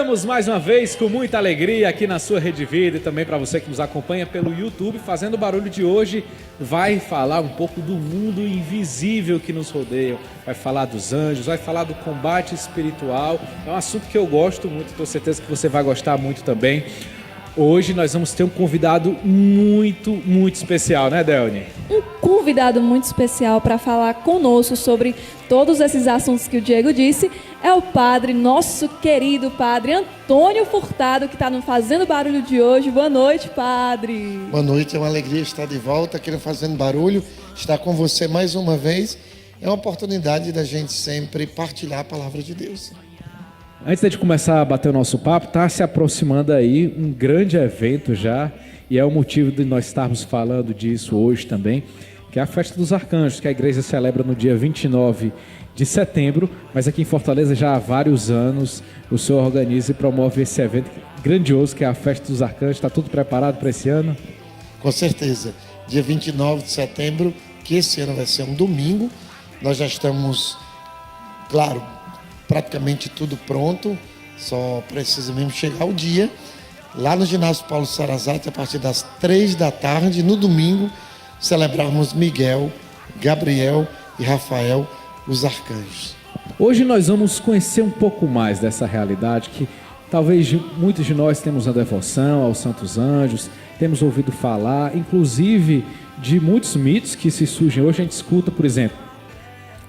Estamos mais uma vez com muita alegria aqui na sua Rede Vida e também para você que nos acompanha pelo YouTube. Fazendo o barulho de hoje, vai falar um pouco do mundo invisível que nos rodeia. Vai falar dos anjos, vai falar do combate espiritual. É um assunto que eu gosto muito, tenho certeza que você vai gostar muito também. Hoje nós vamos ter um convidado muito especial, né, Delny? Um convidado muito especial para falar conosco sobre todos esses assuntos que o Diego disse é o padre, nosso querido padre Antônio Furtado, que está no Fazendo Barulho de hoje. Boa noite, padre. Boa noite, é uma alegria estar de volta aqui no Fazendo Barulho, estar com você mais uma vez. É uma oportunidade da gente sempre partilhar a palavra de Deus. Antes de começar a bater o nosso papo, está se aproximando aí um grande evento já, e é o motivo de nós estarmos falando disso hoje também, que é a Festa dos Arcanjos, que a igreja celebra no dia 29 de setembro, mas aqui em Fortaleza já há vários anos o senhor organiza e promove esse evento grandioso, que é a Festa dos Arcanjos. Está tudo preparado para esse ano? Com certeza, dia 29 de setembro, que esse ano vai ser um domingo, nós já estamos, claro, praticamente tudo pronto, só precisa mesmo chegar o dia. Lá no ginásio Paulo Sarazate, a partir das 3 da tarde, no domingo, celebrarmos Miguel, Gabriel e Rafael, os arcanjos. Hoje nós vamos conhecer um pouco mais dessa realidade que talvez muitos de nós temos a devoção aos santos anjos, temos ouvido falar, inclusive de muitos mitos que se surgem hoje. A gente escuta, por exemplo,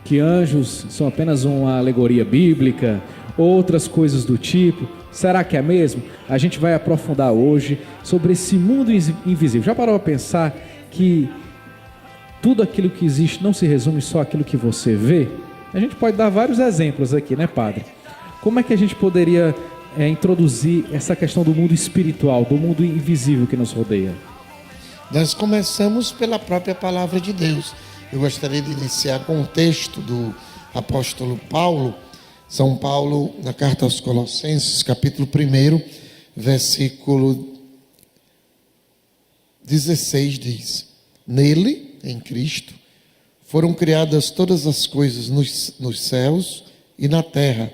que anjos são apenas uma alegoria bíblica, outras coisas do tipo. Será que é mesmo? A gente vai aprofundar hoje sobre esse mundo invisível. Já parou a pensar que tudo aquilo que existe não se resume só àquilo que você vê? A gente pode dar vários exemplos aqui, né, padre? Como é que a gente poderia introduzir essa questão do mundo espiritual, do mundo invisível que nos rodeia? Nós começamos pela própria palavra de Deus. Eu gostaria de iniciar com um texto do apóstolo Paulo, São Paulo, na carta aos Colossenses, capítulo 1, versículo 16, diz: Nele, em Cristo, foram criadas todas as coisas nos céus e na terra,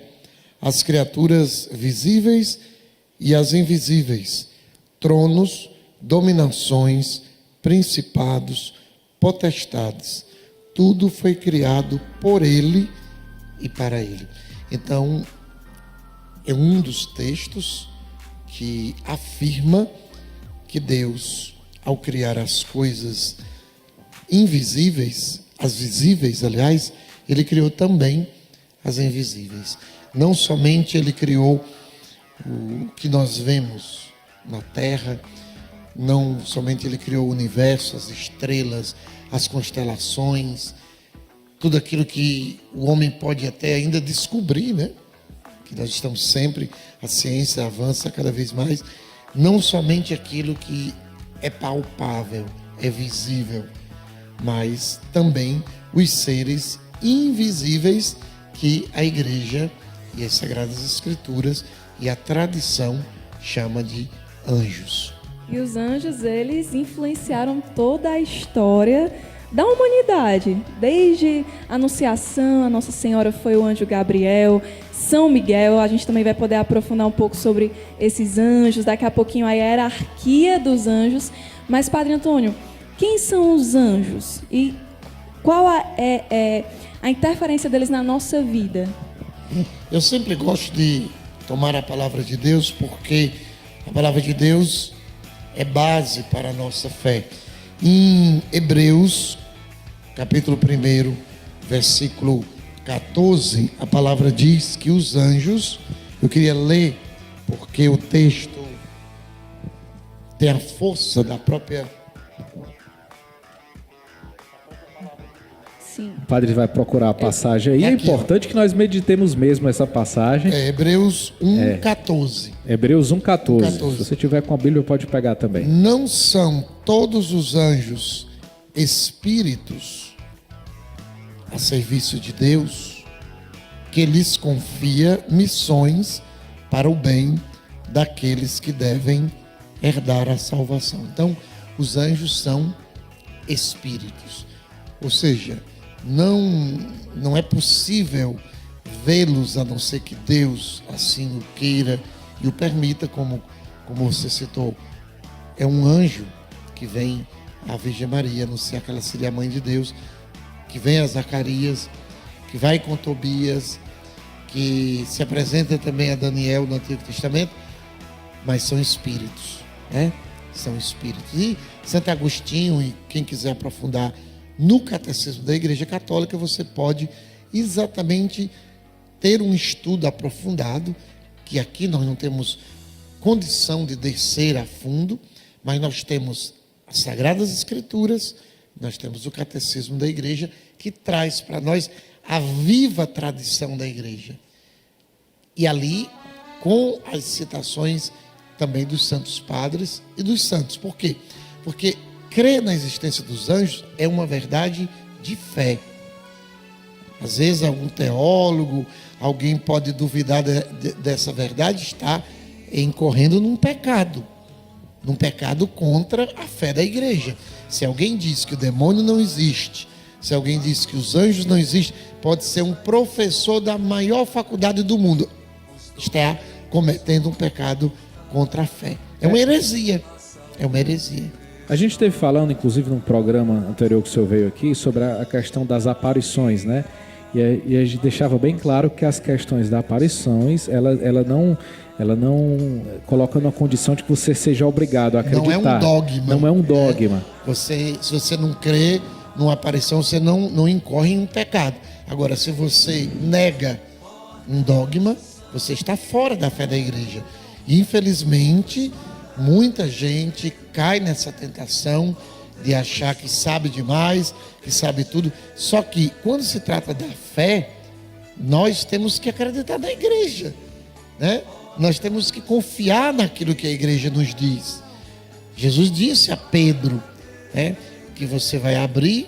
as criaturas visíveis e as invisíveis, tronos, dominações, principados, potestades. Tudo foi criado por Ele e para Ele. Então, é um dos textos que afirma que Deus, ao criar as coisas invisíveis, as visíveis, aliás, Ele criou também as invisíveis. Não somente Ele criou o que nós vemos na terra, não somente Ele criou o universo, as estrelas, as constelações, tudo aquilo que o homem pode até ainda descobrir, né? Que nós estamos sempre, a ciência avança cada vez mais, não somente aquilo que é palpável, é visível, mas também os seres invisíveis que a igreja e as Sagradas Escrituras e a tradição chama de anjos. E os anjos, eles influenciaram toda a história da humanidade. Desde a Anunciação, a Nossa Senhora foi o anjo Gabriel, São Miguel. A gente também vai poder aprofundar um pouco sobre esses anjos, daqui a pouquinho a hierarquia dos anjos. Mas, Padre Antônio, quem são os anjos? E qual é a interferência deles na nossa vida? Eu sempre gosto de tomar a palavra de Deus, porque a palavra de Deus é base para a nossa fé. Em Hebreus, capítulo 1, versículo 14, a palavra diz que os anjos, eu queria ler, porque o texto tem a força da própria... Sim. O padre vai procurar a passagem aí. É importante que nós meditemos mesmo essa passagem. Hebreus 1:14. Hebreus 1:14. 1:14. Se você tiver com a Bíblia, pode pegar também. Não são todos os anjos espíritos a serviço de Deus, que lhes confia missões para o bem daqueles que devem herdar a salvação. Então, os anjos são espíritos. Ou seja, não é possível vê-los a não ser que Deus assim o queira e o permita, como você citou. É um anjo que vem à Virgem Maria anunciar que ela seria a mãe de Deus, que vem a Zacarias, que vai com Tobias, que se apresenta também a Daniel no Antigo Testamento, mas são espíritos, né? São espíritos. E Santo Agostinho, e quem quiser aprofundar no Catecismo da Igreja Católica, você pode exatamente ter um estudo aprofundado, que aqui nós não temos condição de descer a fundo, mas nós temos as Sagradas Escrituras, nós temos o Catecismo da Igreja, que traz para nós a viva tradição da Igreja. E ali, com as citações também dos santos padres e dos santos. Por quê? Porque crer na existência dos anjos é uma verdade de fé. Às vezes algum teólogo, alguém pode duvidar dessa verdade, está incorrendo num pecado contra a fé da igreja. Se alguém diz que o demônio não existe, se alguém diz que os anjos não existem, pode ser um professor da maior faculdade do mundo, está cometendo um pecado contra a fé. É uma heresia. É uma heresia. A gente esteve falando, inclusive, num programa anterior que o senhor veio aqui, sobre a questão das aparições, né? E a gente deixava bem claro que as questões das aparições, ela não coloca numa condição de que você seja obrigado a acreditar. Não é um dogma. Não é um dogma. Se você não crê numa aparição, você não incorre em um pecado. Agora, se você nega um dogma, você está fora da fé da igreja. Infelizmente, muita gente cai nessa tentação de achar que sabe demais, que sabe tudo. Só que, quando se trata da fé, nós temos que acreditar na igreja, né? Nós temos que confiar naquilo que a igreja nos diz. Jesus disse a Pedro, né, que você vai abrir,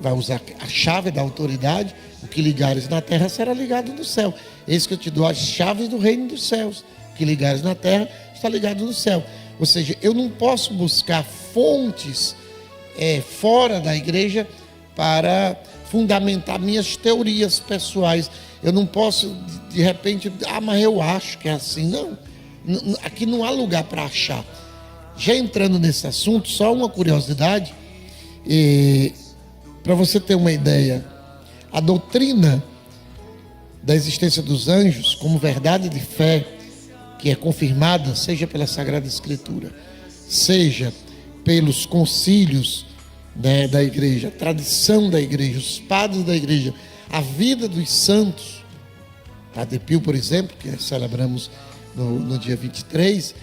vai usar a chave da autoridade, o que ligares na terra será ligado no céu. Eis que eu te dou as chaves do reino dos céus. O que ligares na terra está ligado no céu. Ou seja, eu não posso buscar fontes fora da igreja para fundamentar minhas teorias pessoais. Eu não posso, de repente, mas eu acho que é assim. Não, aqui não há lugar para achar. Já entrando nesse assunto, só uma curiosidade, para você ter uma ideia, a doutrina da existência dos anjos, como verdade de fé, que é confirmada, seja pela Sagrada Escritura, seja pelos concílios, né, da igreja, a tradição da igreja, os padres da igreja, a vida dos santos. Padre Pio, por exemplo, que celebramos no dia 23,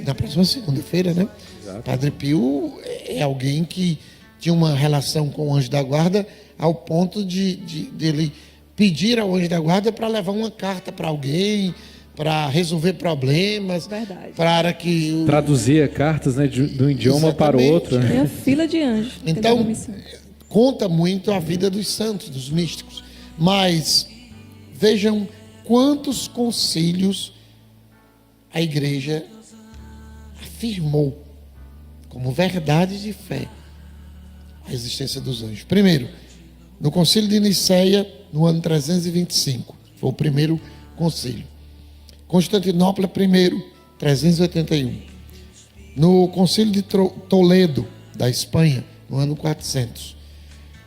na próxima segunda-feira, né? Exato. Padre Pio é alguém que tinha uma relação com o anjo da guarda ao ponto de ele pedir ao anjo da guarda para levar uma carta para alguém, para resolver problemas. Verdade. Para que traduzia cartas, né, de um idioma para o outro. Tem a fila de anjos. Então, conta muito a vida dos santos, dos místicos. Mas vejam quantos concílios a igreja afirmou como verdade de fé a existência dos anjos. Primeiro, no concílio de Nicéia, no ano 325, foi o primeiro concílio. Constantinopla, primeiro, 381. No concílio de Toledo, da Espanha, no ano 400.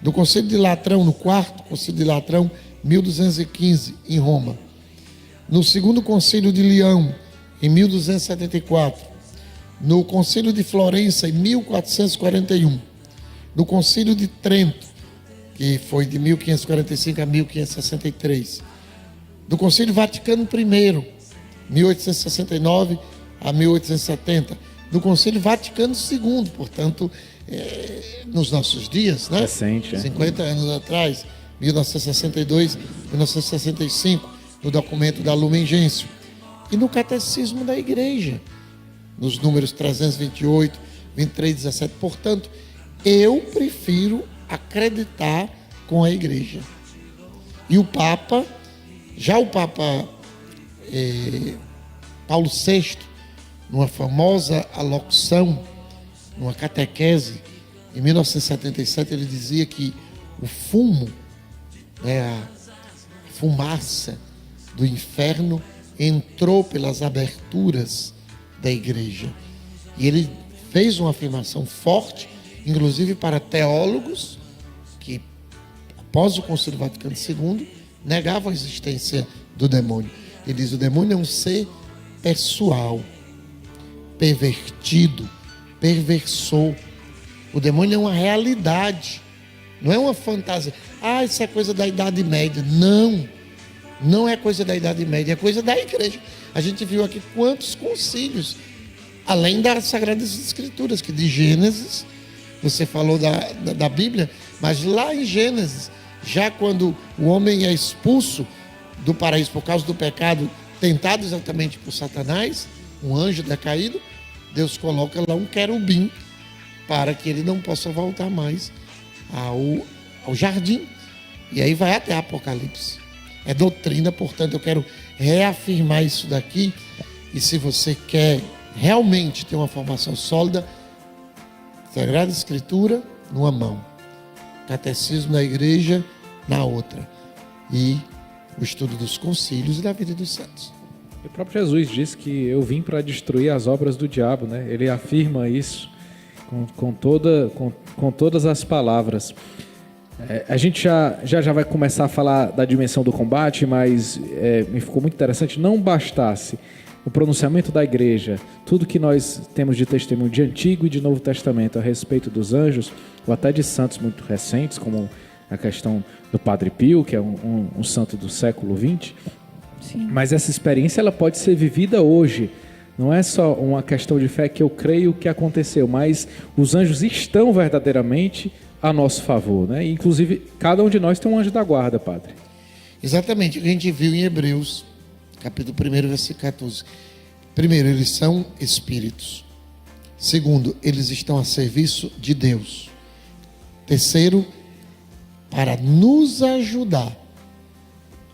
No concílio de Latrão, no quarto concílio de Latrão, 1215, em Roma. No segundo concílio de Leão, em 1274. No concílio de Florença, em 1441. No concílio de Trento, que foi de 1545 a 1563. Do concílio Vaticano I, 1869 a 1870. Do concílio Vaticano II, portanto, nos nossos dias, né? Recente, 50 anos atrás, 1962, 1965, no documento da Lumen Gentium. E no Catecismo da Igreja, nos números 328, 23, 17. Portanto, eu prefiro acreditar com a Igreja. E o Papa, Paulo VI, numa famosa alocução, numa catequese, em 1977, ele dizia que o fumo, a fumaça do inferno entrou pelas aberturas da igreja. E ele fez uma afirmação forte, inclusive para teólogos que, após o Concílio Vaticano II, negavam a existência do demônio. Ele diz: o demônio é um ser pessoal, pervertido, perversor. O demônio é uma realidade, não é uma fantasia. Ah, isso é coisa da Idade Média. Não, não é coisa da Idade Média, é coisa da igreja. A gente viu aqui quantos concílios, além das Sagradas Escrituras, que de Gênesis, você falou da Bíblia, mas lá em Gênesis, já quando o homem é expulso do paraíso por causa do pecado, tentado exatamente por Satanás, um anjo decaído, Deus coloca lá um querubim para que ele não possa voltar mais ao jardim. E aí vai até Apocalipse. É doutrina, portanto, eu quero reafirmar isso daqui. E se você quer realmente ter uma formação sólida, Sagrada Escritura numa mão, Catecismo da Igreja na outra, e o estudo dos concílios e da vida dos santos. O próprio Jesus disse que eu vim para destruir as obras do diabo, né? Ele afirma isso com todas as palavras. A gente já vai começar a falar da dimensão do combate, mas me ficou muito interessante. Não bastasse o pronunciamento da igreja, tudo que nós temos de testemunho de Antigo e de Novo Testamento a respeito dos anjos, ou até de santos muito recentes, como a questão do Padre Pio, que é um santo do século XX. Sim. Mas essa experiência ela pode ser vivida hoje. Não é só uma questão de fé que eu creio que aconteceu, mas os anjos estão verdadeiramente a nosso favor, né? Inclusive, cada um de nós tem um anjo da guarda, Padre. Exatamente, o que a gente viu em Hebreus, capítulo 1, versículo 14. Primeiro, eles são espíritos. Segundo, eles estão a serviço de Deus. Terceiro, para nos ajudar.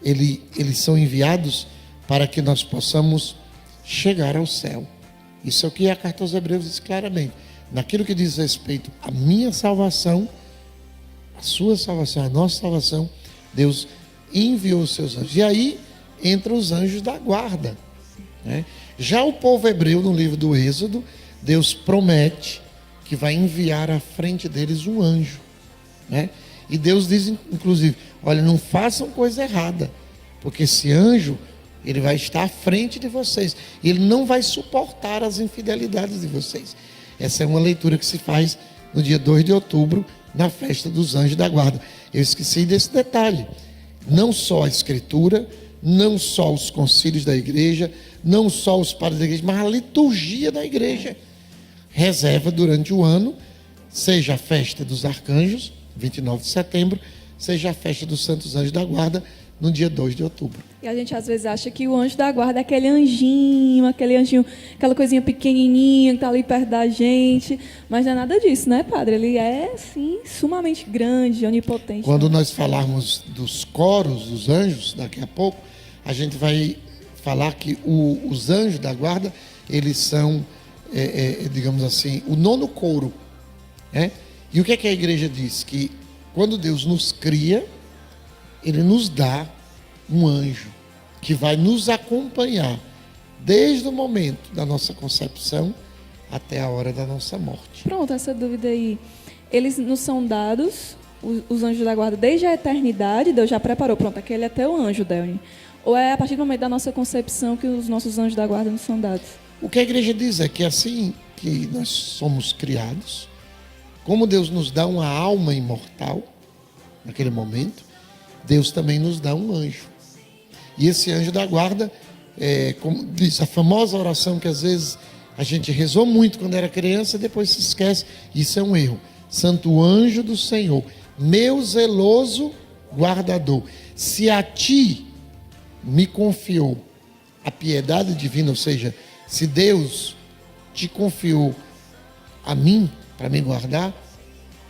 Eles são enviados para que nós possamos chegar ao céu. Isso é o que a carta aos Hebreus diz claramente. Naquilo que diz respeito à minha salvação, a sua salvação, a nossa salvação, Deus enviou os seus anjos. E aí entram os anjos da guarda, né? Já o povo hebreu, no livro do Êxodo, Deus promete que vai enviar à frente deles um anjo, né? E Deus diz, inclusive, olha, não façam coisa errada, porque esse anjo, ele vai estar à frente de vocês. Ele não vai suportar as infidelidades de vocês. Essa é uma leitura que se faz no dia 2 de outubro, na festa dos anjos da guarda. Eu esqueci desse detalhe. Não só a Escritura, não só os concílios da igreja, não só os padres da igreja, mas a liturgia da igreja reserva durante o ano, seja a festa dos arcanjos, 29 de setembro, seja a festa dos santos anjos da guarda, no dia 2 de outubro. E a gente às vezes acha que o anjo da guarda é aquele anjinho, aquela coisinha pequenininha que está ali perto da gente, mas não é nada disso, né, Padre? Ele é, sim, sumamente grande, onipotente. Quando nós falarmos dos coros dos anjos, daqui a pouco, a gente vai falar que os anjos da guarda, eles são, digamos assim, o nono coro, né? E o que é que a igreja diz? Que quando Deus nos cria, Ele nos dá um anjo que vai nos acompanhar desde o momento da nossa concepção até a hora da nossa morte. Pronto, essa dúvida aí. Eles nos são dados, os anjos da guarda, desde a eternidade. Deus já preparou. Pronto, aquele é teu anjo, Delny. Ou é a partir do momento da nossa concepção que os nossos anjos da guarda nos são dados? O que a igreja diz é que assim que nós somos criados, como Deus nos dá uma alma imortal, naquele momento, Deus também nos dá um anjo. E esse anjo da guarda, como diz a famosa oração que às vezes a gente rezou muito quando era criança, depois se esquece. Isso é um erro. Santo anjo do Senhor, meu zeloso guardador, se a ti me confiou a piedade divina, ou seja, se Deus te confiou a mim, para me guardar,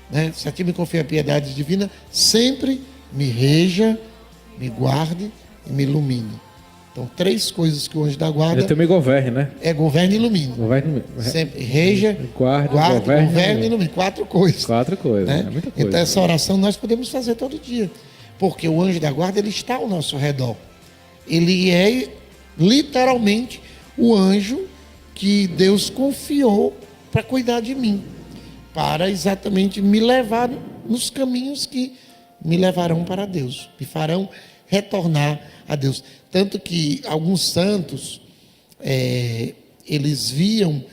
né? Se a ti me confia a piedade divina, sempre me reja, me guarde e me ilumine. Então, 3 coisas que o anjo da guarda... Ele também governe, né? Governa e ilumina. Governe, sempre reja, guarde, governa e ilumina. 4 coisas. 4 coisas, né? É muita coisa. Então, essa oração nós podemos fazer todo dia. Porque o anjo da guarda, ele está ao nosso redor. Ele é literalmente o anjo que Deus confiou para cuidar de mim, para exatamente me levar nos caminhos que me levarão para Deus, me farão retornar a Deus. Tanto que alguns santos, eles viam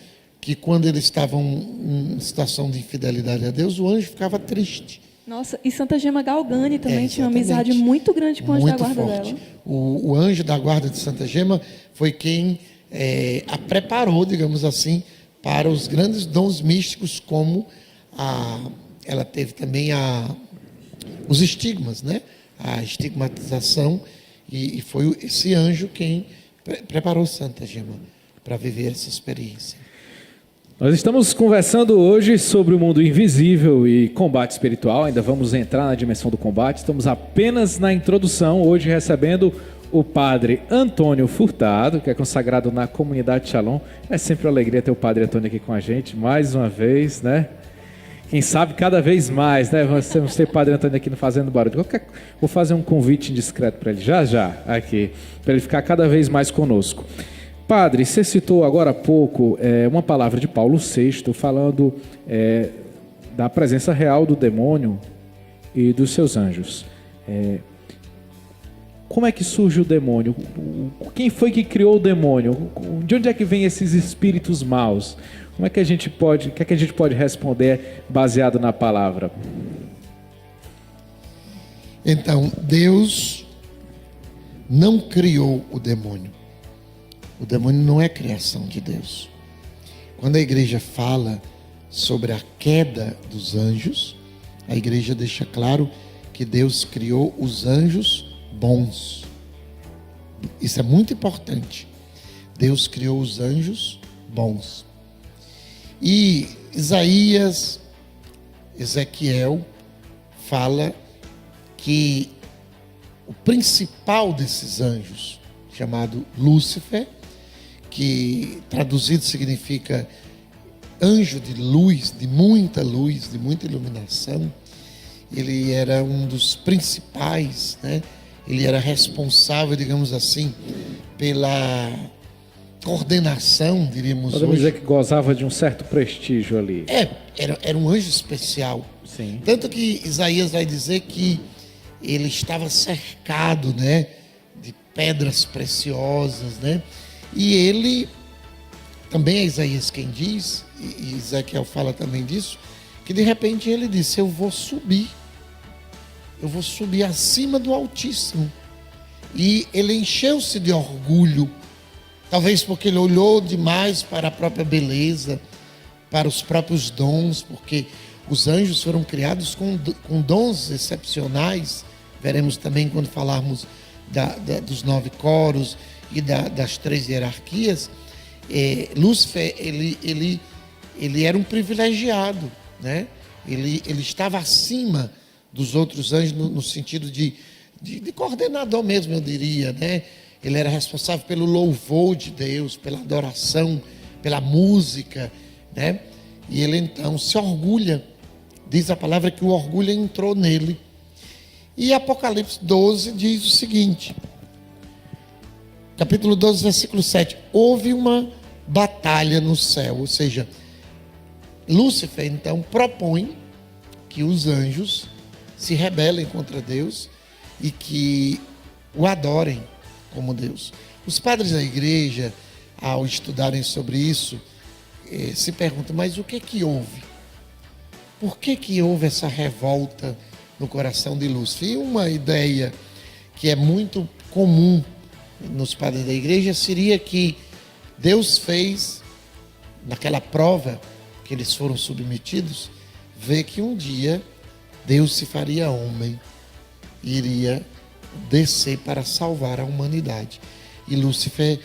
que quando eles estavam em situação de infidelidade a Deus, o anjo ficava triste. Nossa, e Santa Gema Galgani também tinha uma Exatamente. amizade muito grande com o anjo da Muito guarda forte. dela. O anjo da guarda de Santa Gema foi quem a preparou, digamos assim, para os grandes dons místicos, como ela teve também os estigmas, né? A estigmatização, e foi esse anjo quem preparou Santa Gema para viver essa experiência. Nós estamos conversando hoje sobre o mundo invisível e combate espiritual. Ainda vamos entrar na dimensão do combate. Estamos apenas na introdução, hoje recebendo o padre Antônio Furtado, que é consagrado na comunidade Shalom. É sempre uma alegria ter o padre Antônio aqui com a gente, mais uma vez, né? Quem sabe cada vez mais, né? Vamos ter o padre Antônio aqui no Fazendo Barulho. Vou fazer um convite indiscreto para ele, já, aqui, para ele ficar cada vez mais conosco. Padre, você citou agora há pouco uma palavra de Paulo VI, falando da presença real do demônio e dos seus anjos. Como é que surge o demônio? Quem foi que criou o demônio? De onde é que vem esses espíritos maus? Como é que a gente pode, o que é que a gente pode responder baseado na palavra? Então, Deus não criou o demônio. O demônio não é criação de Deus. Quando a igreja fala sobre a queda dos anjos, a igreja deixa claro que Deus criou os anjos bons. Isso é muito importante. Deus criou os anjos bons. E Isaías, Ezequiel fala que o principal desses anjos, chamado Lúcifer, que traduzido significa anjo de luz, de muita iluminação, ele era um dos principais, né? Ele era responsável, digamos assim, pela coordenação, diríamos Podemos hoje. dizer que gozava de um certo prestígio ali. Era um anjo especial. Sim. Tanto que Isaías vai dizer que ele estava cercado, né, de pedras preciosas, né? E ele, também é Isaías quem diz, e Ezequiel fala também disso, que de repente ele disse: eu vou subir acima do Altíssimo. E ele encheu-se de orgulho, talvez porque ele olhou demais para a própria beleza, para os próprios dons, porque os anjos foram criados com dons excepcionais. Veremos também quando falarmos dos 9 coros e das 3 hierarquias. Lúcifer, ele era um privilegiado, né? Ele estava acima dos outros anjos no sentido de coordenador mesmo, eu diria, né? Ele era responsável pelo louvor de Deus, pela adoração, pela música, né? E ele então se orgulha. Diz a palavra que o orgulho entrou nele. E Apocalipse 12 diz o seguinte, capítulo 12, versículo 7, houve uma batalha no céu, ou seja, Lúcifer então propõe que os anjos se rebelem contra Deus e que o adorem como Deus. Os padres da igreja, ao estudarem sobre isso, se perguntam, mas o que houve? Por que houve essa revolta no coração de Lúcifer? E uma ideia que é muito comum nos padres da igreja seria que Deus fez, naquela prova que eles foram submetidos, ver que um dia Deus se faria homem e iria descer para salvar a humanidade. E Lúcifer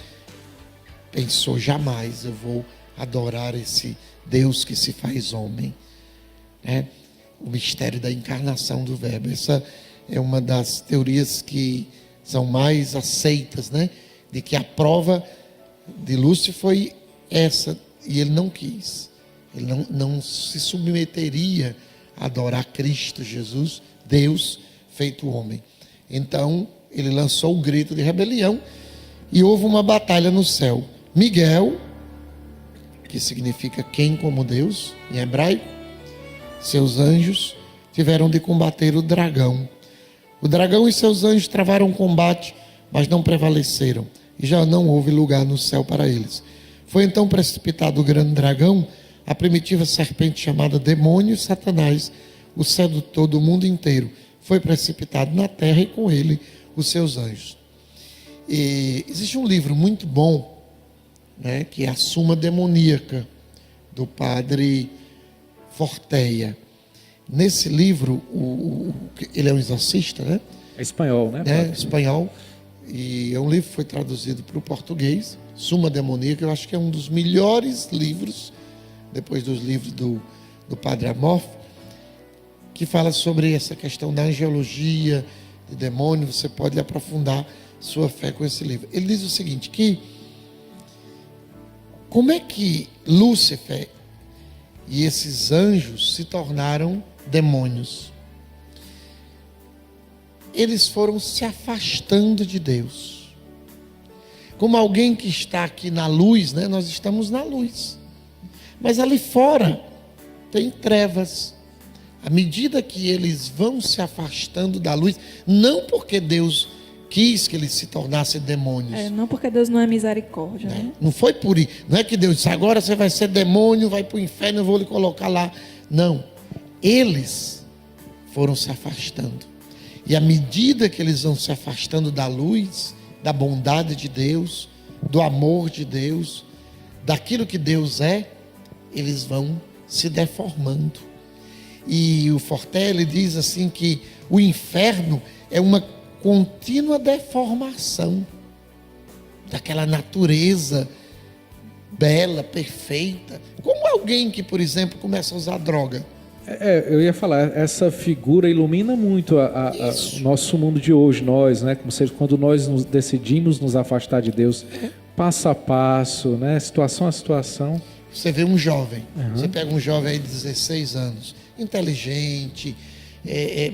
pensou, jamais eu vou adorar esse Deus que se faz homem, né? O mistério da encarnação do Verbo. Essa é uma das teorias que são mais aceitas, né? De que a prova de Lúcifer foi essa, e ele não quis. Ele não se submeteria a adorar Cristo Jesus, Deus feito homem. Então, ele lançou o grito de rebelião e houve uma batalha no céu. Miguel, que significa quem como Deus, em hebraico, seus anjos tiveram de combater o dragão. O dragão e seus anjos travaram um combate, mas não prevaleceram, e já não houve lugar no céu para eles. Foi então precipitado o grande dragão, a primitiva serpente chamada demônio e Satanás, o sedutor do mundo inteiro. Foi precipitado na terra e com ele os seus anjos. E existe um livro muito bom, né, que é a Suma Demoníaca, do padre Forteia. Nesse livro, ele é um exorcista, né? É espanhol, né? É espanhol. E é um livro que foi traduzido para o português, Suma Demoníaca. Eu acho que é um dos melhores livros, depois dos livros do padre Amorf, que fala sobre essa questão da angelologia, de demônio. Você pode aprofundar sua fé com esse livro. Ele diz o seguinte, que como é que Lúcifer e esses anjos se tornaram demônios? Eles foram se afastando de Deus. Como alguém que está aqui na luz, né? Nós estamos na luz. Mas ali fora tem trevas. À medida que eles vão se afastando da luz, não porque Deus quis que eles se tornassem demônios. Não porque Deus não é misericórdia, né? Não foi por isso. Não é que Deus disse, agora você vai ser demônio, vai para o inferno, eu vou lhe colocar lá. Não. Eles foram se afastando. E à medida que eles vão se afastando da luz, da bondade de Deus, do amor de Deus, daquilo que Deus é, eles vão se deformando. E o Forte, ele diz assim que o inferno é uma contínua deformação daquela natureza bela, perfeita. Como alguém que, por exemplo, começa a usar droga. Eu ia falar, essa figura ilumina muito o nosso mundo de hoje, nós, né? Como seja, quando nós decidimos nos afastar de Deus, passo a passo, né? Situação a situação. Você vê um jovem, você pega um jovem aí de 16 anos, inteligente,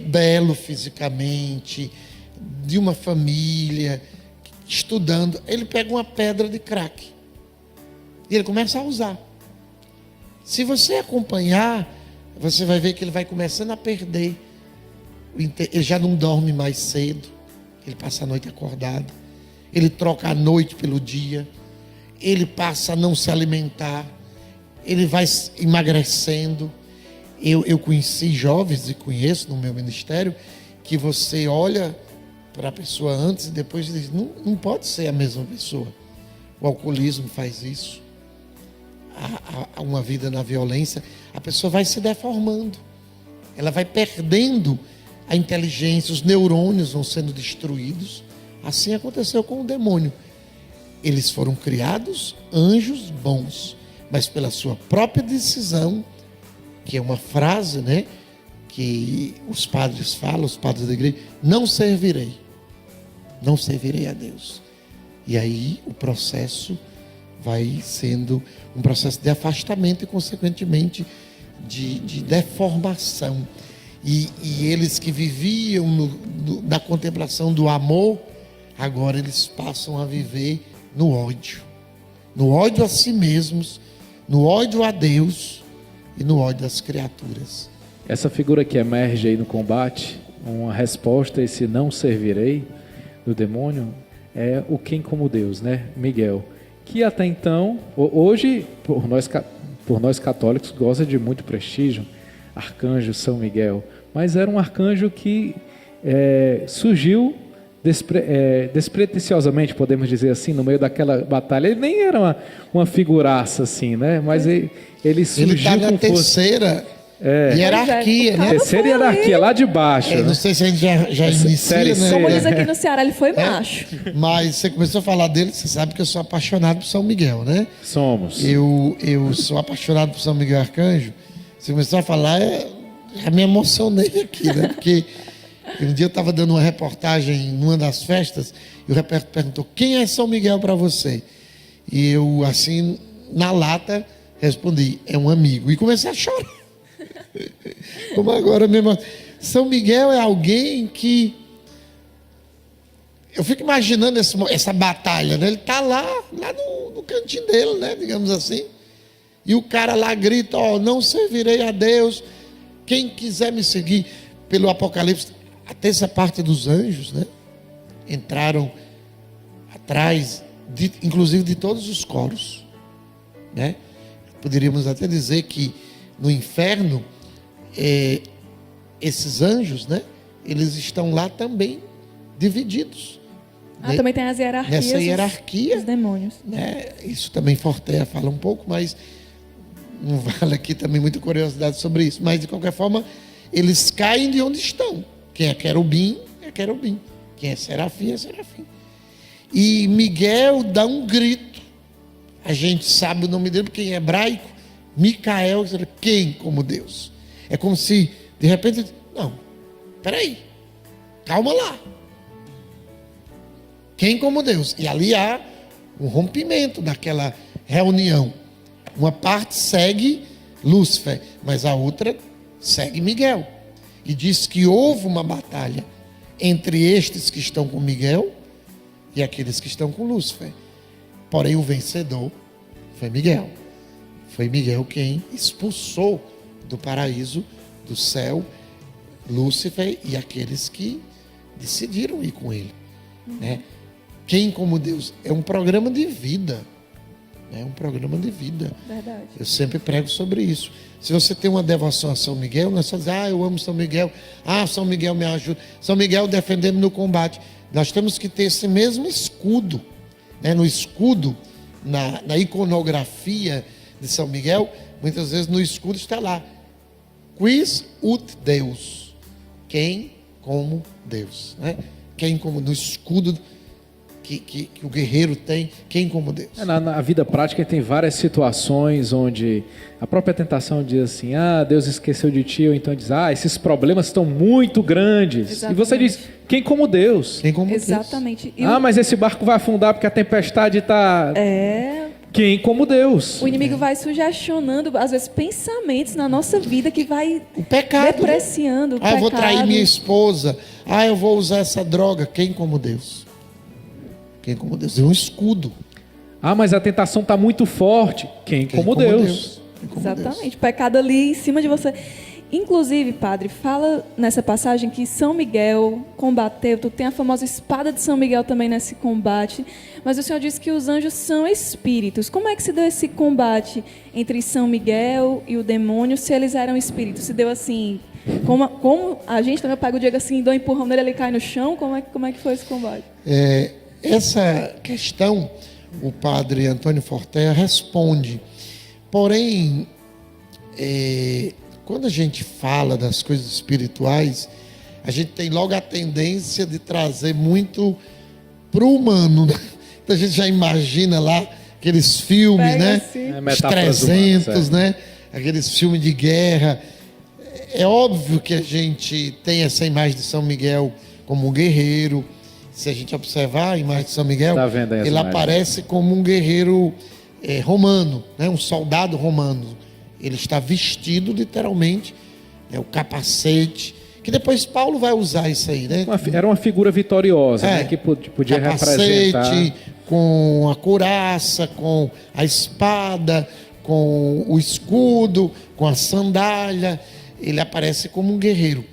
belo fisicamente, de uma família, estudando, ele pega uma pedra de crack e ele começa a usar. Se você acompanhar, você vai ver que ele vai começando a perder. Ele já não dorme mais cedo, ele passa a noite acordado, ele troca a noite pelo dia, ele passa a não se alimentar, ele vai emagrecendo. Eu conheci jovens e conheço no meu ministério que você olha para a pessoa antes e depois diz, não pode ser a mesma pessoa. O alcoolismo faz isso. Uma vida na violência, a pessoa vai se deformando, ela vai perdendo a inteligência, os neurônios vão sendo destruídos. Assim aconteceu com o demônio. Eles foram criados anjos bons, mas pela sua própria decisão, que é uma frase, né, que os padres falam, os padres da igreja, não servirei a Deus. E aí o processo vai sendo um processo de afastamento e, consequentemente, de deformação. E eles que viviam na contemplação do amor, agora eles passam a viver no ódio a si mesmos, no ódio a Deus e no ódio às criaturas. Essa figura que emerge aí no combate, uma resposta a esse não servirei do demônio, é o quem como Deus, né? Miguel. Que até então, hoje, por nós católicos, goza de muito prestígio, arcanjo São Miguel, mas era um arcanjo que surgiu despretensiosamente, podemos dizer assim, no meio daquela batalha. Ele nem era uma figuraça assim, né? Mas ele surgiu ele está na terceira hierarquia, né? Terceira hierarquia, lá de baixo. Não sei se a gente já inicia, né? Como diz aqui no Ceará, ele foi macho. Mas você começou a falar dele, você sabe que eu sou apaixonado por São Miguel, né? Somos. Eu sou apaixonado por São Miguel Arcanjo. Você começou a falar, já me emocionei aqui, né? Porque um dia eu estava dando uma reportagem numa das festas e o repórter perguntou, quem é São Miguel para você? E eu, assim, na lata, respondi, é um amigo. E comecei a chorar. Como agora mesmo. São Miguel é alguém que eu fico imaginando essa batalha, né? Ele está lá no cantinho dele, né? Digamos assim. E o cara lá grita, ó, não servirei a Deus. Quem quiser me seguir. Pelo Apocalipse, a terça parte dos anjos, né? Entraram atrás, inclusive de todos os coros, né? Poderíamos até dizer que no inferno, esses anjos, né? Eles estão lá também divididos. Né? Também tem as hierarquias. Nessa hierarquia, dos demônios. Né? Isso também Fortea fala um pouco, mas não vale aqui também muita curiosidade sobre isso. Mas de qualquer forma, eles caem de onde estão. Quem é querubim, é querubim. Quem é serafim, é serafim. E Miguel dá um grito. A gente sabe o nome dele, porque em hebraico, Micael, quem como Deus? É como se, de repente, não, peraí, calma lá. Quem como Deus? E ali há um rompimento daquela reunião. Uma parte segue Lúcifer, mas a outra segue Miguel. E diz que houve uma batalha entre estes que estão com Miguel e aqueles que estão com Lúcifer. Porém, o vencedor foi Miguel. Foi Miguel quem expulsou do paraíso, do céu, Lúcifer e aqueles que decidiram ir com ele. Né? Quem como Deus? É um programa de vida. É um programa de vida. Verdade. Eu sempre prego sobre isso. Se você tem uma devoção a São Miguel, não é só dizer, eu amo São Miguel. São Miguel me ajuda. São Miguel defendendo no combate. Nós temos que ter esse mesmo escudo. Né? No escudo, na iconografia de São Miguel, muitas vezes no escudo está lá. Quis ut Deus. Quem como Deus. Né? Quem como no escudo que o guerreiro tem, quem como Deus. Na vida prática tem várias situações onde a própria tentação diz assim, Deus esqueceu de ti, ou então diz, esses problemas estão muito grandes. Exatamente. E você diz, quem como Deus? Quem como Exatamente. Deus. Mas esse barco vai afundar porque a tempestade está... Quem como Deus? O inimigo vai sugestionando, às vezes, pensamentos na nossa vida que vai o pecado, depreciando o pecado. Eu vou trair minha esposa. Eu vou usar essa droga. Quem como Deus? Quem como Deus? É um escudo. Mas a tentação está muito forte. Quem como Deus? Quem como Exatamente. Deus? O pecado ali em cima de você. Inclusive, padre, fala nessa passagem que São Miguel combateu. Tu tem a famosa espada de São Miguel também nesse combate. Mas o senhor disse que os anjos são espíritos. Como é que se deu esse combate entre São Miguel e o demônio, se eles eram espíritos? Se deu assim... Como a gente também pega o Diego assim, dá um empurrão nele, ele cai no chão? Como é que foi esse combate? Essa questão, o padre Antônio Fortea responde. Porém, quando a gente fala das coisas espirituais, a gente tem logo a tendência de trazer muito para o humano. Né? Então a gente já imagina lá aqueles filmes, né? Assim. Os 300, né? Aqueles filmes de guerra. É óbvio que a gente tem essa imagem de São Miguel como um guerreiro. Se a gente observar a imagem de São Miguel, ele aparece como um guerreiro romano, né? Um soldado romano. Ele está vestido literalmente, né? O capacete, que depois Paulo vai usar isso aí, né? Era uma figura vitoriosa, né? Que podia representar. Com a couraça, com a espada, com o escudo, com a sandália. Ele aparece como um guerreiro.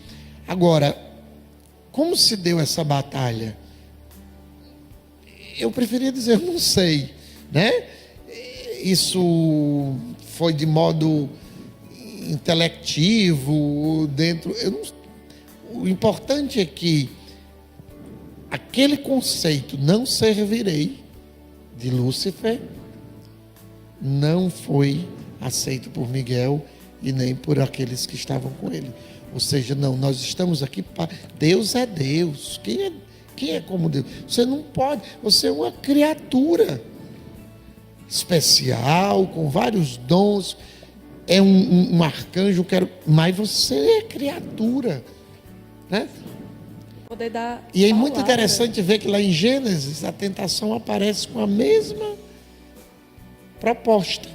Agora, como se deu essa batalha? Eu preferia dizer, não sei, né? Isso foi de modo intelectivo, o importante é que aquele conceito, não servirei, de Lúcifer, não foi aceito por Miguel e nem por aqueles que estavam com ele. Ou seja, não, nós estamos aqui para... Deus é Deus. Quem é como Deus? Você não pode, você é uma criatura especial, com vários dons, é um arcanjo, mas você é criatura, né? Poder dar e é muito interessante ver que lá em Gênesis a tentação aparece com a mesma proposta.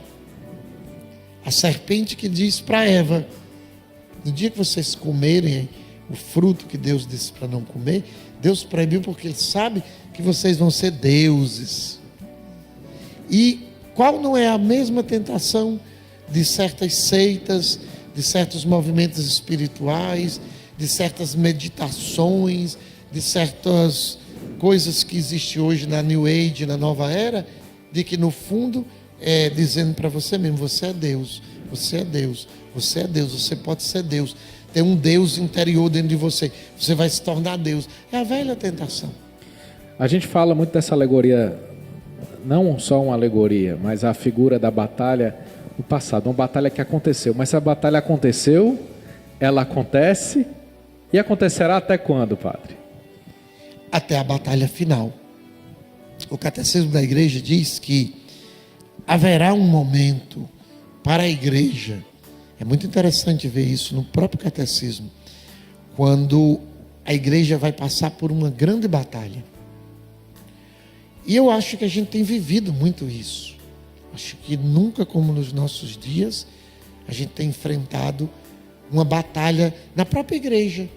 A serpente que diz para Eva, no dia que vocês comerem o fruto que Deus disse para não comer, Deus proibiu porque Ele sabe que vocês vão ser deuses. E qual não é a mesma tentação de certas seitas, de certos movimentos espirituais, de certas meditações, de certas coisas que existem hoje na New Age, na nova era, de que no fundo é dizendo para você mesmo, você é Deus, você é Deus, você é Deus, você pode ser Deus. Tem um Deus interior dentro de você, você vai se tornar Deus. É a velha tentação. A gente fala muito dessa alegoria, não só uma alegoria, mas a figura da batalha no passado, uma batalha que aconteceu. Mas se a batalha aconteceu, ela acontece e acontecerá até quando, padre? Até a batalha final. O catecismo da igreja diz que haverá um momento para a igreja. É muito interessante ver isso no próprio catecismo, quando a igreja vai passar por uma grande batalha. E eu acho que a gente tem vivido muito isso. Acho que nunca como nos nossos dias a gente tem enfrentado uma batalha na própria igreja.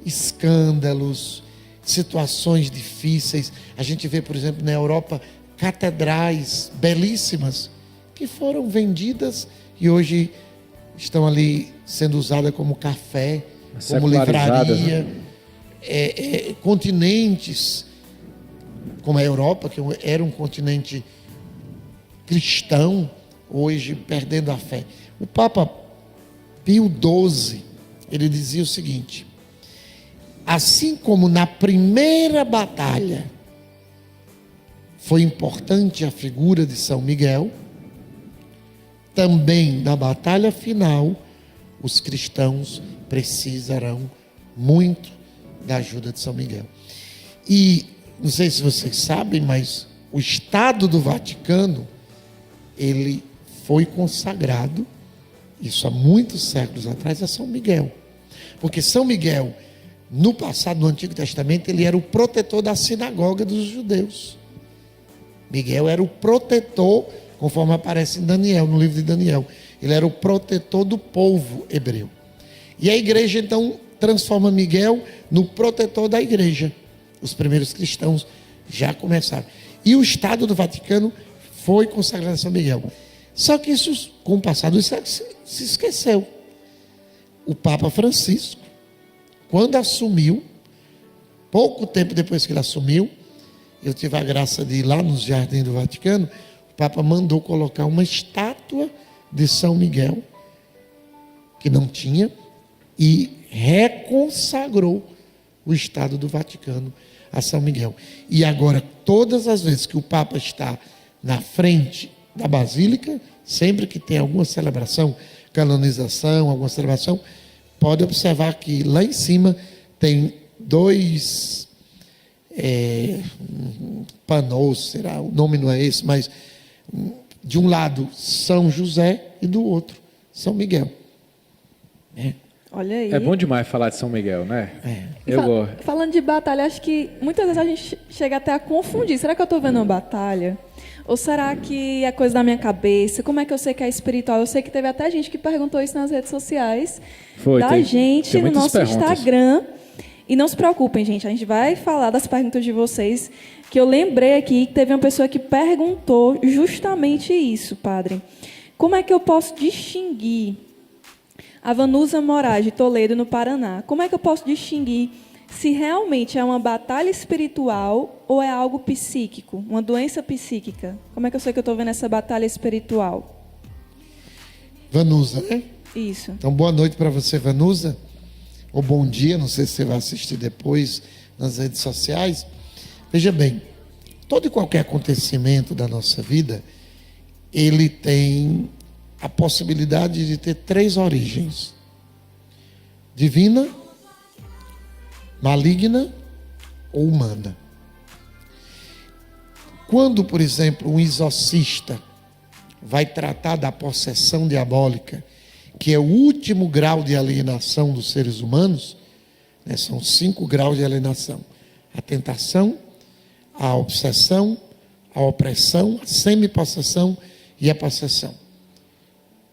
Escândalos, situações difíceis. A gente vê, por exemplo, na Europa, catedrais belíssimas que foram vendidas e hoje estão ali sendo usadas como café, como livraria. Né? Continentes como a Europa, que era um continente cristão, hoje perdendo a fé. O Papa Pio XII, ele dizia o seguinte: assim como na primeira batalha foi importante a figura de São Miguel, também na batalha final os cristãos precisarão muito da ajuda de São Miguel. E não sei se vocês sabem, mas o Estado do Vaticano, ele foi consagrado, isso há muitos séculos atrás, a São Miguel. Porque São Miguel, no passado, no Antigo Testamento, ele era o protetor da sinagoga dos judeus. Miguel era o protetor, conforme aparece em Daniel, no livro de Daniel. Ele era o protetor do povo hebreu. E a igreja, então, transforma Miguel no protetor da igreja. Os primeiros cristãos já começaram. E o Estado do Vaticano foi consagrado a São Miguel. Só que isso, com o passar do século, se esqueceu. O Papa Francisco, quando assumiu, pouco tempo depois que ele assumiu, eu tive a graça de ir lá nos Jardins do Vaticano, o Papa mandou colocar uma estátua de São Miguel, que não tinha, e reconsagrou o Estado do Vaticano a São Miguel. E agora, todas as vezes que o Papa está na frente da Basílica, sempre que tem alguma celebração, canonização, alguma celebração, pode observar que lá em cima tem dois panos, será, o nome não é esse, mas de um lado São José e do outro São Miguel. Olha aí. É bom demais falar de São Miguel, né? Eu gosto. Falando de batalha, acho que muitas vezes a gente chega até a confundir. Será que eu estou vendo uma batalha? Ou será que é coisa da minha cabeça? Como é que eu sei que é espiritual? Eu sei que teve até gente que perguntou isso nas redes sociais. Tem no nosso Instagram. E não se preocupem, gente. A gente vai falar das perguntas de vocês. Que eu lembrei aqui que teve uma pessoa que perguntou justamente isso, padre. Como é que eu posso distinguir a Vanusa Moraes, de Toledo, no Paraná? Como é que eu posso distinguir se realmente é uma batalha espiritual ou é algo psíquico, uma doença psíquica? Como é que eu sei que eu estou vendo essa batalha espiritual? Vanusa, né? Isso. Então, boa noite para você, Vanusa. Ou bom dia, não sei se você vai assistir depois nas redes sociais. Veja bem, todo e qualquer acontecimento da nossa vida, ele tem a possibilidade de ter 3 origens: divina, maligna ou humana. Quando, por exemplo, um exorcista vai tratar da possessão diabólica, que é o último grau de alienação dos seres humanos, né, são 5 graus de alienação: a tentação, a obsessão, a opressão, a semi-possessão e a possessão.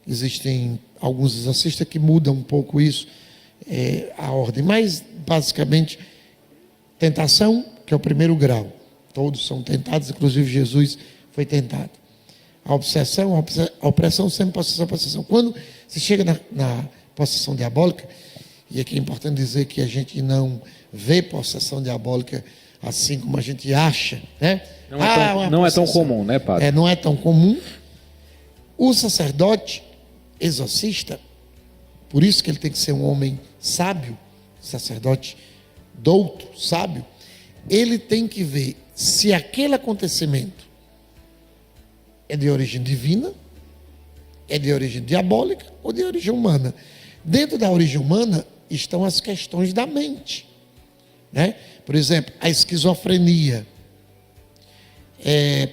Existem alguns exorcistas que mudam um pouco isso, a ordem, mas basicamente Tentação, que é o primeiro grau. Todos são tentados, inclusive Jesus foi tentado. A obsessão, a opressão, sempre possessão. Quando se chega na possessão diabólica, e aqui é importante dizer que a gente não vê possessão diabólica assim como a gente acha, né? Não é tão comum, né, padre? Não é tão comum. O sacerdote exorcista, por isso que ele tem que ser um homem sábio, sacerdote douto, sábio, ele tem que ver se aquele acontecimento é de origem divina, é de origem diabólica ou de origem humana. Dentro da origem humana estão as questões da mente, né? Por exemplo, a esquizofrenia,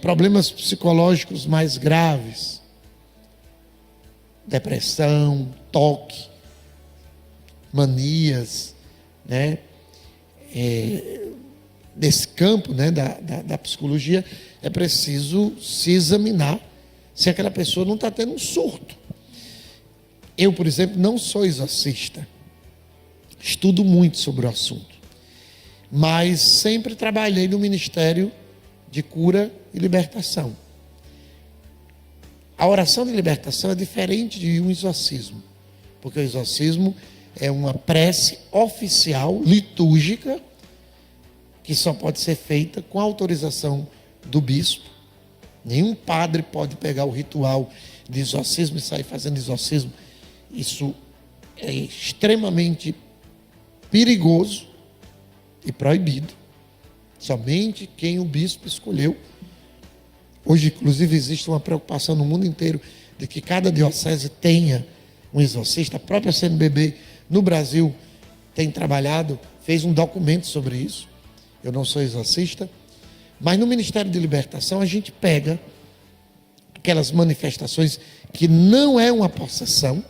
problemas psicológicos mais graves, depressão, toque, manias, né? Nesse campo, né, da psicologia, é preciso se examinar se aquela pessoa não está tendo um surto. Eu, por exemplo, não sou exorcista, estudo muito sobre o assunto, mas sempre trabalhei no Ministério de Cura e Libertação. A oração de libertação é diferente de um exorcismo, porque o exorcismo é uma prece oficial, litúrgica, que só pode ser feita com a autorização do bispo. Nenhum padre pode pegar o ritual de exorcismo e sair fazendo exorcismo. Isso é extremamente perigoso e proibido. Somente quem o bispo escolheu. Hoje, inclusive, existe uma preocupação no mundo inteiro de que cada diocese tenha um exorcista. A própria CNBB no Brasil tem trabalhado, fez um documento sobre isso. Eu não sou exorcista, mas no Ministério de Libertação a gente pega aquelas manifestações que não é uma possessão,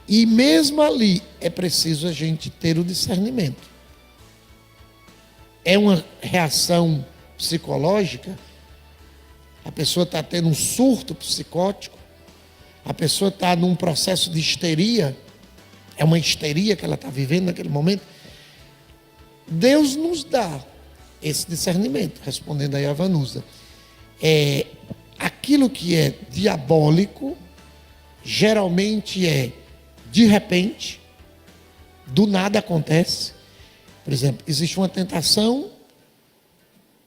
e mesmo ali é preciso a gente ter o discernimento. É uma reação psicológica, a pessoa está tendo um surto psicótico, a pessoa está num processo de histeria, é uma histeria que ela está vivendo naquele momento. Deus nos dá esse discernimento, respondendo aí a Vanusa. Aquilo que é diabólico, geralmente é de repente, do nada acontece. Por exemplo, existe uma tentação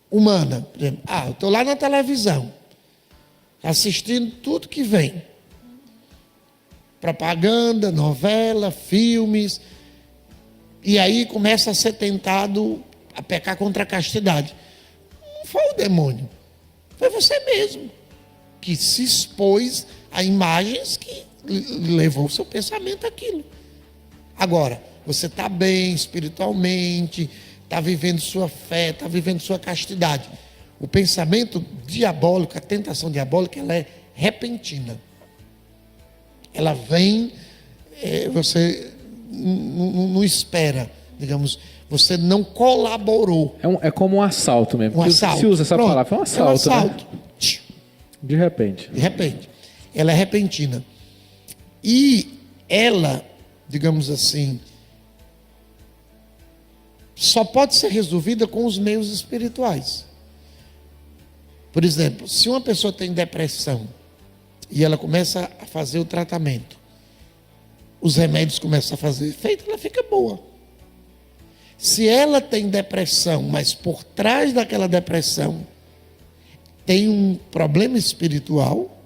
humana. Por exemplo, eu estou lá na televisão, assistindo tudo que vem. Propaganda, novela, filmes. E aí começa a ser tentado a pecar contra a castidade. Não foi o demônio, foi você mesmo que se expôs a imagens que levou o seu pensamento àquilo. Agora, você está bem espiritualmente, está vivendo sua fé, está vivendo sua castidade. O pensamento diabólico, a tentação diabólica, ela é repentina. Ela vem, você não espera, digamos, você não colaborou. É como um assalto mesmo. Um assalto. Se usa essa palavra, é um assalto. É um assalto. Né? De repente. De repente. Ela é repentina. E ela, digamos assim, só pode ser resolvida com os meios espirituais. Por exemplo, se uma pessoa tem depressão e ela começa a fazer o tratamento, os remédios começam a fazer efeito, ela fica boa. Se ela tem depressão, mas por trás daquela depressão tem um problema espiritual,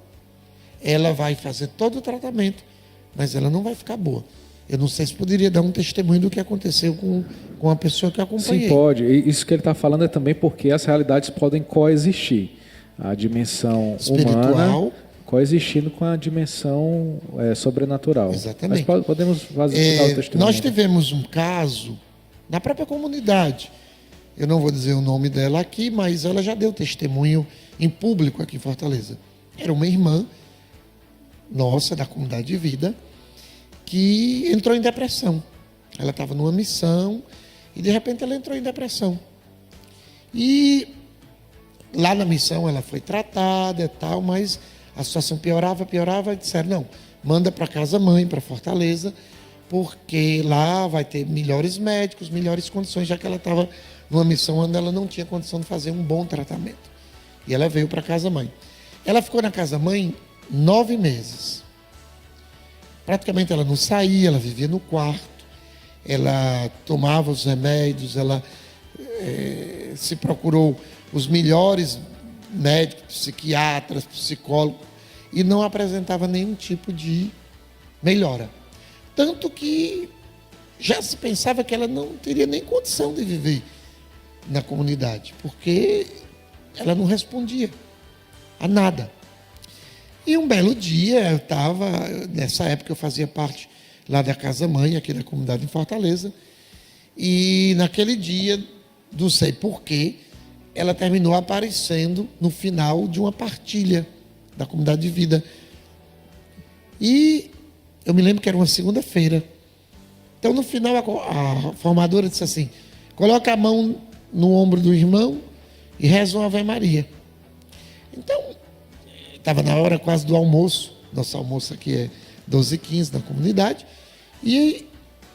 ela vai fazer todo o tratamento, mas ela não vai ficar boa. Eu não sei se poderia dar um testemunho do que aconteceu com a pessoa que eu acompanhei. Sim, pode. E isso que ele está falando é também porque as realidades podem coexistir. A dimensão espiritual humana coexistindo com a dimensão sobrenatural. Exatamente. Mas podemos fazer o testemunho. Nós tivemos um caso na própria comunidade. Eu não vou dizer o nome dela aqui, mas ela já deu testemunho em público aqui em Fortaleza. Era uma irmã nossa, da comunidade de vida, que entrou em depressão. Ela estava numa missão e de repente ela entrou em depressão. E lá na missão ela foi tratada e tal, mas a situação piorava, e disseram, não, manda para casa mãe, para Fortaleza, porque lá vai ter melhores médicos, melhores condições, já que ela estava numa missão onde ela não tinha condição de fazer um bom tratamento. E ela veio para a casa-mãe. Ela ficou na casa-mãe 9 meses. Praticamente ela não saía, ela vivia no quarto, ela tomava os remédios, ela se procurou os melhores médicos, psiquiatras, psicólogos, e não apresentava nenhum tipo de melhora. Tanto que já se pensava que ela não teria nem condição de viver na comunidade, porque ela não respondia a nada. E um belo dia, eu estava, nessa época eu fazia parte lá da casa-mãe, aqui da comunidade em Fortaleza, e naquele dia, não sei porquê, ela terminou aparecendo no final de uma partilha da comunidade de vida. E eu me lembro que era uma segunda-feira. Então, no final, a formadora disse assim: coloca a mão no ombro do irmão e reza uma Ave Maria. Então, estava na hora quase do almoço. Nosso almoço aqui é 12h15 na comunidade. E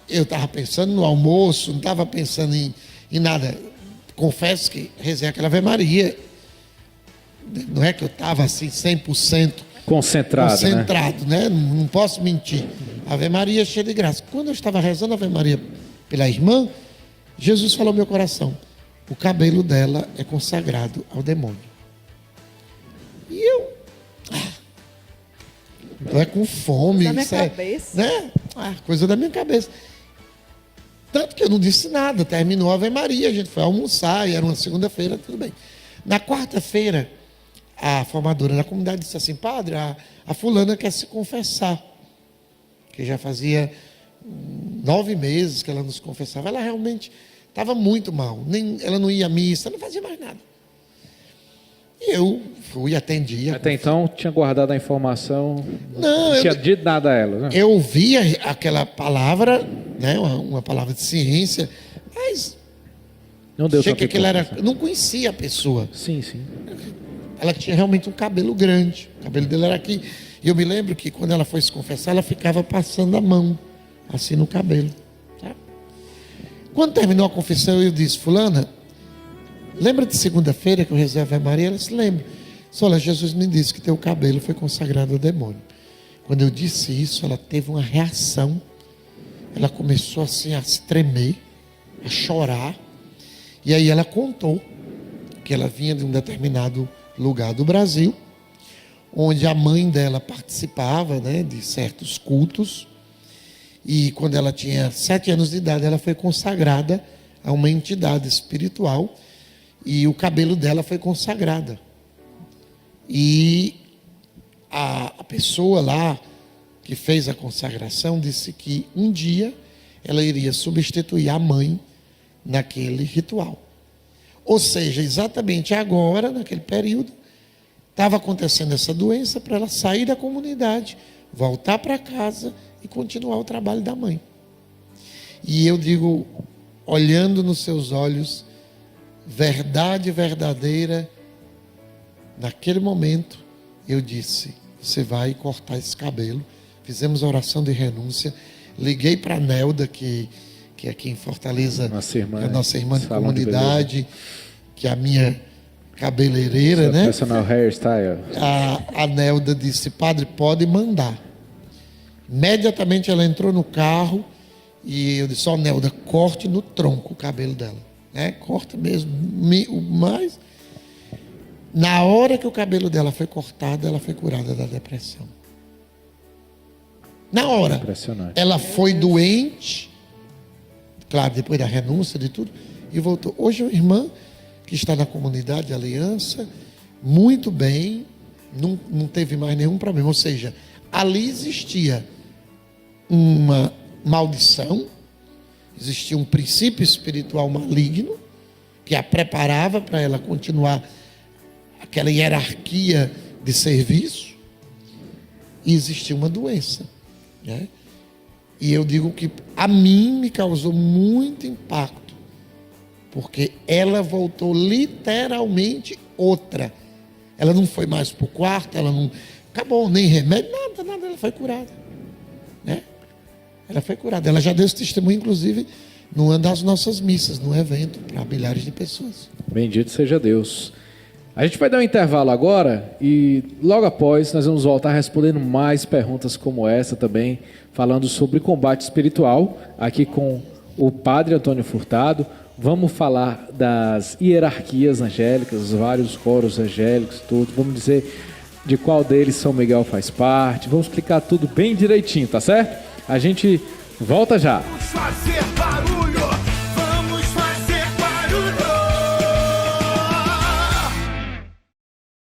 eu estava pensando no almoço, não estava pensando em nada. Confesso que rezei aquela Ave Maria. Não é que eu estava assim 100% concentrado, né? Não posso mentir. Ave Maria cheia de graça. Quando eu estava rezando a Ave Maria pela irmã, Jesus falou ao meu coração: o cabelo dela é consagrado ao demônio. E eu, não é com fome, da minha cabeça, né? Coisa da minha cabeça. Tanto que eu não disse nada. Terminou a Ave Maria, a gente foi almoçar, e era uma segunda-feira, tudo bem. Na quarta-feira, a formadora da comunidade disse assim: padre, a fulana quer se confessar, que já fazia 9 meses que ela nos confessava. Ela realmente estava muito mal, ela não ia à missa, não fazia mais nada. E eu fui, atendi. Até então tinha guardado a informação, não tinha dito nada a ela, né? Eu ouvia aquela palavra, né, uma palavra de ciência, mas não deu achei que tanta aquilo importância. eu não conhecia a pessoa. Sim. Ela tinha realmente um cabelo grande, o cabelo dela era aqui. E eu me lembro que quando ela foi se confessar, ela ficava passando a mão assim no cabelo. Tá? Quando terminou a confissão, eu disse: fulana, lembra de segunda-feira que eu rezei a Ave Maria? Ela se lembra. Disse: olha, Jesus me disse que teu cabelo foi consagrado ao demônio. Quando eu disse isso, ela teve uma reação. Ela começou assim a se tremer, a chorar. E aí ela contou que ela vinha de um determinado lugar do Brasil, onde a mãe dela participava, né, de certos cultos. E quando ela tinha 7 anos de idade, ela foi consagrada a uma entidade espiritual. E o cabelo dela foi consagrado. E a pessoa lá que fez a consagração disse que um dia ela iria substituir a mãe naquele ritual. Ou seja, exatamente agora, naquele período, estava acontecendo essa doença para ela sair da comunidade, voltar para casa e continuar o trabalho da mãe. E eu digo, olhando nos seus olhos, verdade verdadeira, naquele momento eu disse: você vai cortar esse cabelo. Fizemos a oração de renúncia, liguei para a Nelda, que aqui em Fortaleza é a nossa irmã de comunidade, que é a minha cabeleireira, né? Personal hairstyle. A Nelda disse: padre, pode mandar. Imediatamente ela entrou no carro e eu disse: ó, Nelda, corte no tronco o cabelo dela, né? Corta mesmo, mas na hora que o cabelo dela foi cortado, ela foi curada da depressão. Na hora. Impressionante. Ela foi doente, claro, depois da renúncia de tudo, e voltou. Hoje, uma irmã que está na comunidade de Aliança, muito bem, não teve mais nenhum problema. Ou seja, ali existia uma maldição, existia um princípio espiritual maligno que a preparava para ela continuar aquela hierarquia de serviço, e existia uma doença, né? E eu digo que a mim me causou muito impacto, porque ela voltou literalmente outra. Ela não foi mais para o quarto, ela não acabou nem remédio, nada, ela foi curada, né? ela foi curada. Ela já deu esse testemunho, inclusive, numa das nossas missas, num evento para milhares de pessoas. Bendito seja Deus. A gente vai dar um intervalo agora e logo após nós vamos voltar respondendo mais perguntas como essa também, falando sobre combate espiritual, aqui com o Padre Antônio Furtado. Vamos falar das hierarquias angélicas, os vários coros angélicos, tudo. Vamos dizer de qual deles São Miguel faz parte. Vamos explicar tudo bem direitinho, tá certo? A gente volta já. Vamos fazer barulho.